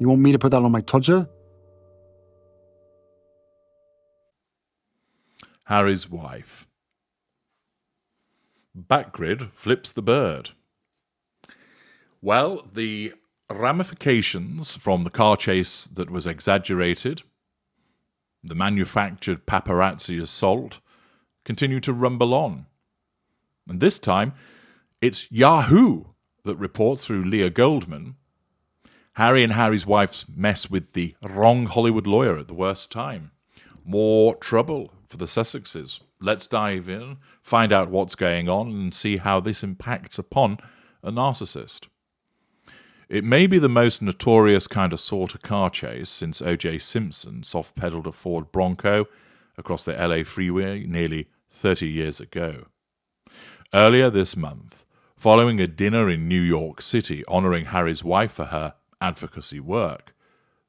You want me to put that on my todger? Harry's wife. Backgrid flips the bird. Well, the ramifications from the car chase that was exaggerated, the manufactured paparazzi assault, continue to rumble on. And this time, it's Yahoo that reports through Leah Goldman. Harry and Harry's wife's mess with the wrong Hollywood lawyer at the worst time. More trouble for the Sussexes. Let's dive in, find out what's going on, and see how this impacts upon a narcissist. It may be the most notorious kind of sort of car chase since O.J. Simpson soft-pedaled a Ford Bronco across the LA freeway nearly 30 years ago. Earlier this month, following a dinner in New York City honouring Harry's wife for her advocacy work,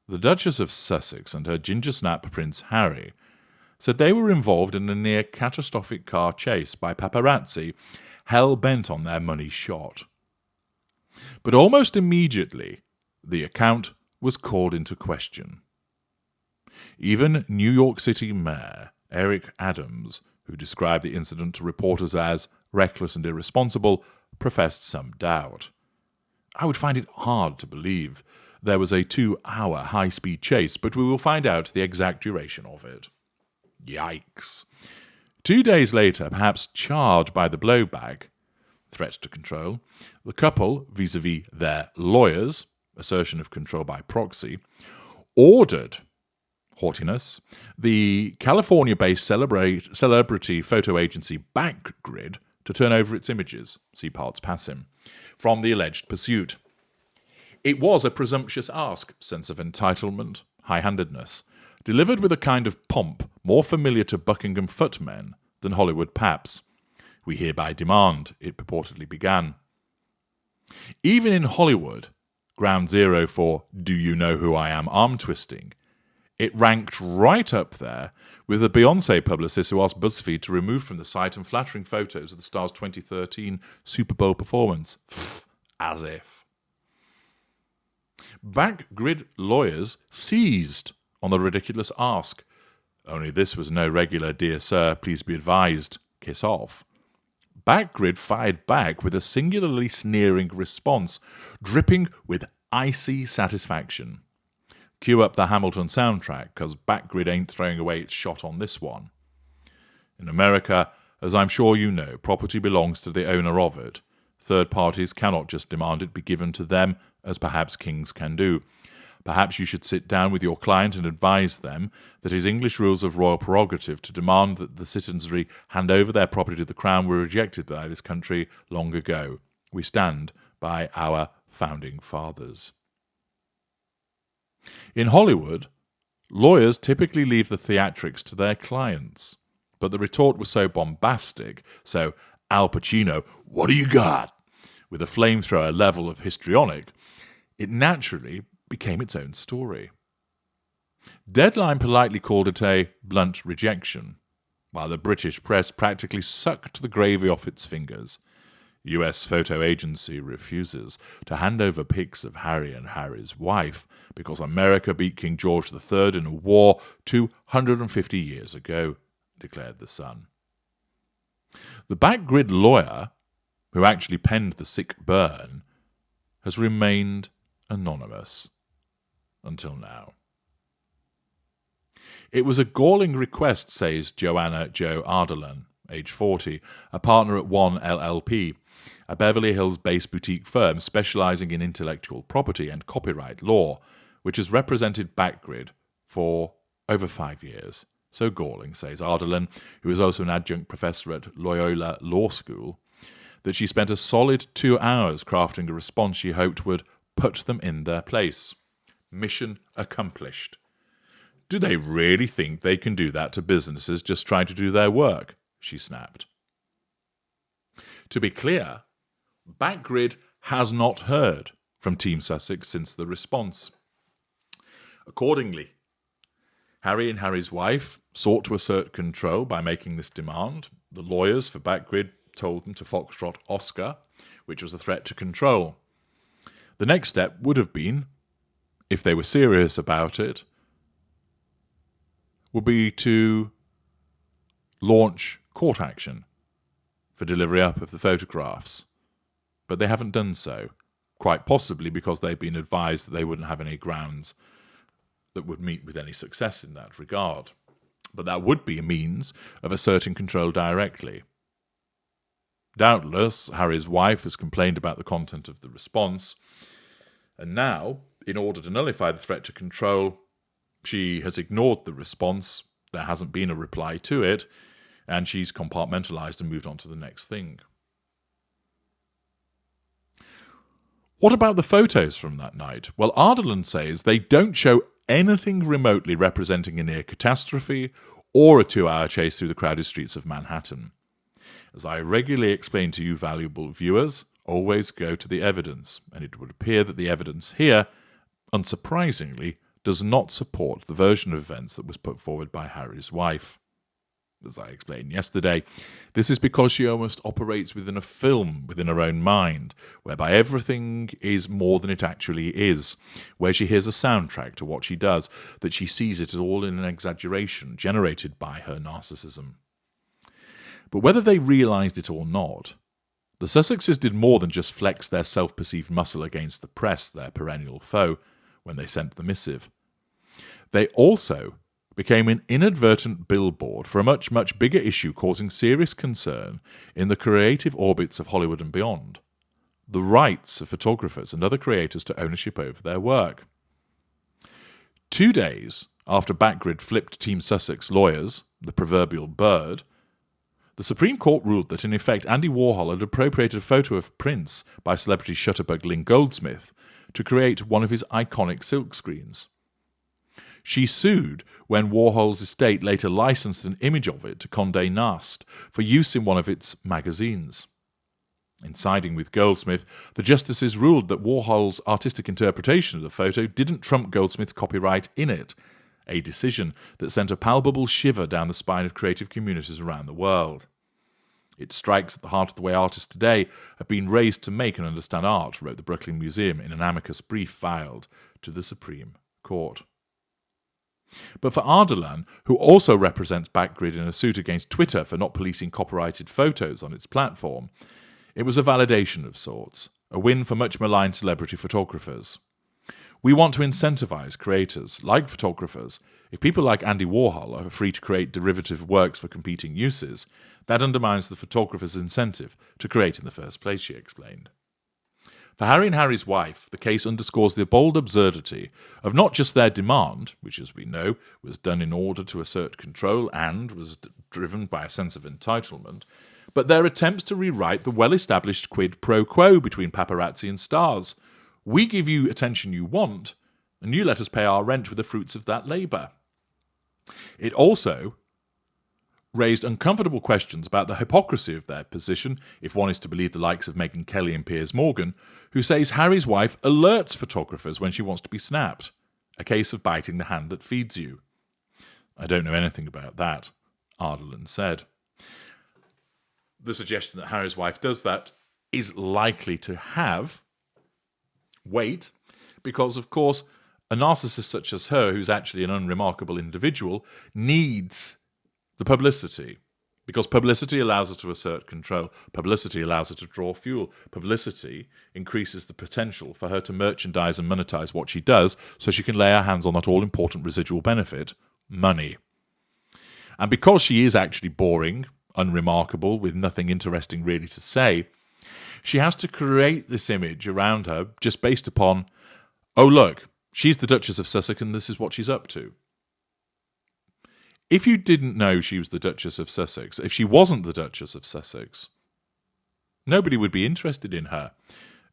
the Duchess of Sussex and her ginger-snap Prince Harry said they were involved in a near-catastrophic car chase by paparazzi hell-bent on their money shot. But almost immediately, the account was called into question. Even New York City Mayor Eric Adams, who described the incident to reporters as reckless and irresponsible, professed some doubt. I would find it hard to believe there was a 2-hour high-speed chase, but we will find out the exact duration of it. Yikes. 2 days later, perhaps charred by the blowback, threat to control, the couple, vis-a-vis their lawyers, assertion of control by proxy, ordered, haughtiness, the California-based celebrity photo agency Backgrid to turn over its images, see parts passim, from the alleged pursuit. It was a presumptuous ask, sense of entitlement, high-handedness, delivered with a kind of pomp more familiar to Buckingham footmen than Hollywood paps. We hereby demand, it purportedly began. Even in Hollywood, ground zero for do you know who I am arm-twisting, it ranked right up there with the Beyoncé publicist who asked BuzzFeed to remove from the site unflattering photos of the star's 2013 Super Bowl performance. As if. Backgrid lawyers seized on the ridiculous ask. Only this was no regular "Dear Sir, please be advised, kiss off." Backgrid fired back with a singularly sneering response, dripping with icy satisfaction. Cue up the Hamilton soundtrack, because Backgrid ain't throwing away its shot on this one. In America, as I'm sure you know, property belongs to the owner of it. Third parties cannot just demand it be given to them, as perhaps kings can do. Perhaps you should sit down with your client and advise them that his English rules of royal prerogative to demand that the citizenry hand over their property to the crown were rejected by this country long ago. We stand by our founding fathers. In Hollywood, lawyers typically leave the theatrics to their clients, but the retort was so bombastic, so Al Pacino, what do you got? With a flamethrower level of histrionic, it naturally became its own story. Deadline politely called it a blunt rejection, while the British press practically sucked the gravy off its fingers. US photo agency refuses to hand over pics of Harry and Harry's wife because America beat King George III in a war 250 years ago, declared The Sun. The Backgrid lawyer, who actually penned the sick burn, has remained anonymous until now. It was a galling request, says Joanna Jo Ardalan, age 40, a partner at One LLP, a Beverly Hills-based boutique firm specializing in intellectual property and copyright law, which has represented Backgrid for over 5 years. So galling, says Ardalan, who is also an adjunct professor at Loyola Law School, that she spent a solid 2 hours crafting a response she hoped would put them in their place. Mission accomplished. Do they really think they can do that to businesses just trying to do their work? She snapped. To be clear, Backgrid has not heard from Team Sussex since the response. Accordingly, Harry and Harry's wife sought to assert control by making this demand. The lawyers for Backgrid told them to foxtrot Oscar, which was a threat to control. The next step would have been if they were serious about it, would be to launch court action for delivery up of the photographs. But they haven't done so, quite possibly because they've been advised that they wouldn't have any grounds that would meet with any success in that regard. But that would be a means of asserting control directly. Doubtless, Harry's wife has complained about the content of the response, and now, in order to nullify the threat to control, she has ignored the response, there hasn't been a reply to it, and she's compartmentalised and moved on to the next thing. What about the photos from that night? Well, Ardalan says they don't show anything remotely representing a near catastrophe or a 2-hour chase through the crowded streets of Manhattan. As I regularly explain to you valuable viewers, always go to the evidence, and it would appear that the evidence here, unsurprisingly, does not support the version of events that was put forward by Harry's wife. As I explained yesterday, this is because she almost operates within a film within her own mind, whereby everything is more than it actually is, where she hears a soundtrack to what she does, that she sees it as all in an exaggeration generated by her narcissism. But whether they realised it or not, the Sussexes did more than just flex their self-perceived muscle against the press, their perennial foe, when they sent the missive. They also became an inadvertent billboard for a much, much bigger issue causing serious concern in the creative orbits of Hollywood and beyond: the rights of photographers and other creators to ownership over their work. 2 days after Backgrid flipped Team Sussex lawyers, the proverbial bird, the Supreme Court ruled that, in effect, Andy Warhol had appropriated a photo of Prince by celebrity shutterbug Lynn Goldsmith to create one of his iconic silkscreens. She sued when Warhol's estate later licensed an image of it to Condé Nast for use in one of its magazines. In siding with Goldsmith, the justices ruled that Warhol's artistic interpretation of the photo didn't trump Goldsmith's copyright in it, a decision that sent a palpable shiver down the spine of creative communities around the world. It strikes at the heart of the way artists today have been raised to make and understand art, wrote the Brooklyn Museum in an amicus brief filed to the Supreme Court. But for Ardalan, who also represents Backgrid in a suit against Twitter for not policing copyrighted photos on its platform, it was a validation of sorts, a win for much maligned celebrity photographers. We want to incentivize creators, like photographers. If people like Andy Warhol are free to create derivative works for competing uses, that undermines the photographer's incentive to create in the first place, she explained. For Harry and Harry's wife, the case underscores the bold absurdity of not just their demand, which, as we know, was done in order to assert control and was driven by a sense of entitlement, but their attempts to rewrite the well-established quid pro quo between paparazzi and stars. We give you attention you want, and you let us pay our rent with the fruits of that labour. It also raised uncomfortable questions about the hypocrisy of their position, if one is to believe the likes of Meghan Kelly and Piers Morgan, who says Harry's wife alerts photographers when she wants to be snapped, a case of biting the hand that feeds you. I don't know anything about that, Ardalan said. The suggestion that Harry's wife does that is likely to have weight, because, of course, a narcissist such as her, who's actually an unremarkable individual, needs the publicity, because publicity allows her to assert control. Publicity allows her to draw fuel. Publicity increases the potential for her to merchandise and monetize what she does, so she can lay her hands on that all-important residual benefit, money. And because she is actually boring, unremarkable, with nothing interesting really to say, she has to create this image around her just based upon, oh look, she's the Duchess of Sussex and this is what she's up to. If you didn't know she was the Duchess of Sussex, if she wasn't the Duchess of Sussex, nobody would be interested in her.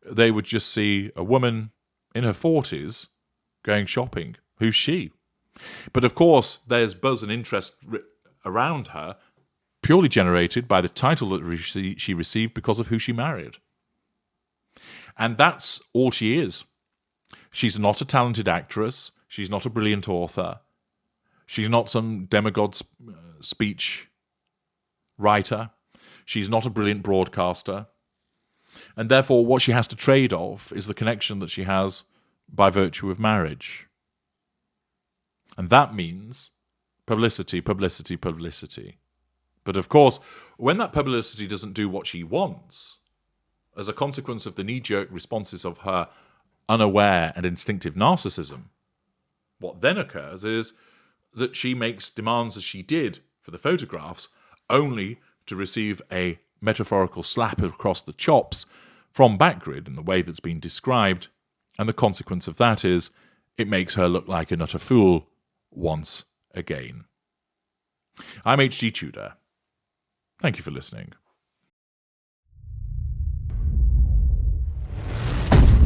They would just see a woman in her 40s going shopping. Who's she? But of course, there's buzz and interest around her purely generated by the title that she received because of who she married. And that's all she is. She's not a talented actress. She's not a brilliant author. She's not some demigod speech writer. She's not a brilliant broadcaster. And therefore, what she has to trade off is the connection that she has by virtue of marriage. And that means publicity, publicity, publicity. But of course, when that publicity doesn't do what she wants, as a consequence of the knee-jerk responses of her unaware and instinctive narcissism, what then occurs is that she makes demands as she did for the photographs, only to receive a metaphorical slap across the chops from Backgrid in the way that's been described, and the consequence of that is it makes her look like an utter fool once again. I'm H.G. Tudor. Thank you for listening.